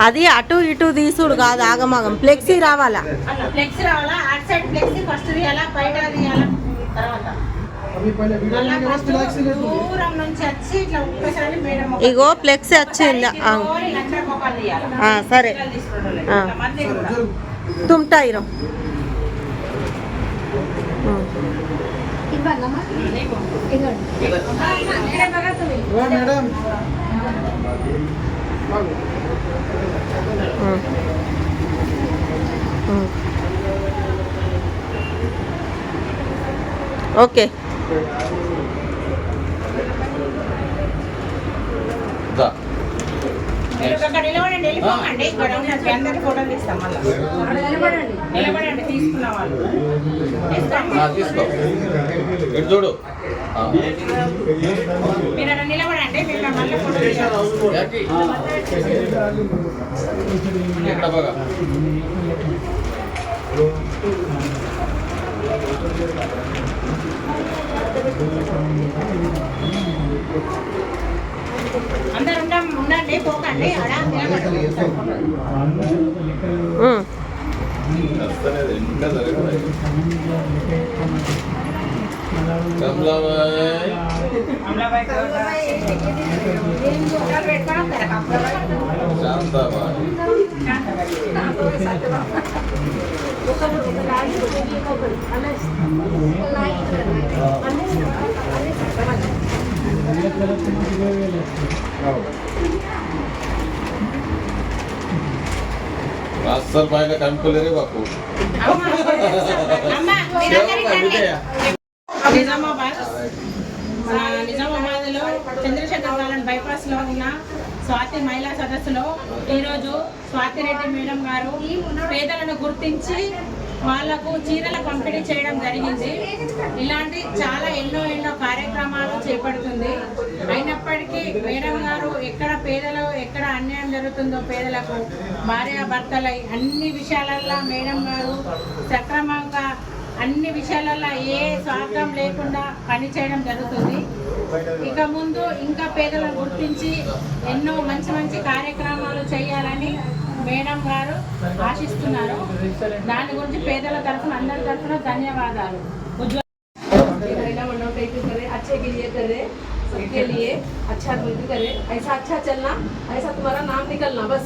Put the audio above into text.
అది అటు ఇటు తీసుడు కాదు, ఆగమాగం ఫ్లెక్సీ రావాలా. ఫ్లెక్సీ రావాలా, అటు సైడ్ ఫ్లెక్సీ ఫస్ట్ తీయాలా, బయట తీయాలా, తర్వాత దూరం నుంచి వచ్చి ఇట్లా ఒక్కసారి మేడం ఇగో ఫ్లెక్సీ వచ్చింది. సరే తుమ్టా ఇరో మేడం ఓకే. నిలబడండి, వెళ్ళిపోకండి. ఇక్కడ ఉన్నది అందరికీ ఫోటోలు తీస్తాం. మళ్ళీ నిలబడండి, తీసుకున్న వాళ్ళు చూడు. మీరు అక్కడ నిలబడండి, మీరు మళ్ళీ ఫోటో తీస్తాం. అందరు ఉండండి, పోకండి. అలా రాష్ట్ర పైన కనుక్కోలేరే బాపు. నిజామాబాద్ లో చంద్రశేఖర్ గార్డెన్ బైపాస్ లో ఉన్న స్వాతి మహిళా సదస్సులో ఈరోజు స్వాతిరెడ్డి మేడం గారు పేదలను గుర్తించి వాళ్లకు చీరల పంపిణీ చేయడం జరిగింది. ఇలాంటి చాలా ఎన్నో కార్యక్రమాలు చేపడుతుంది. అయినప్పటికీ మేడం గారు ఎక్కడ పేదలు ఎక్కడ అన్యాయం జరుగుతుందో పేదలకు భార్యాభర్తలై అన్ని విషయాలల్లో మేడం గారు సక్రమంగా అన్ని విషయాలలో ఏ స్వార్థం లేకుండా పనిచేయడం జరుగుతుంది. ఇక ముందు ఇంకా పేదలను గుర్తించి ఎన్నో మంచి కార్యక్రమాలు చేయాలని మేడం గారు ఆశిస్తున్నారు. దాని గురించి పేదల తరఫున అందరి తరఫున ధన్యవాదాలు. अच्छे के लिए करे, सबके लिए अच्छा करे, ऐसा अच्छा चलना, ऐसा तुम्हारा नाम निकलना बस।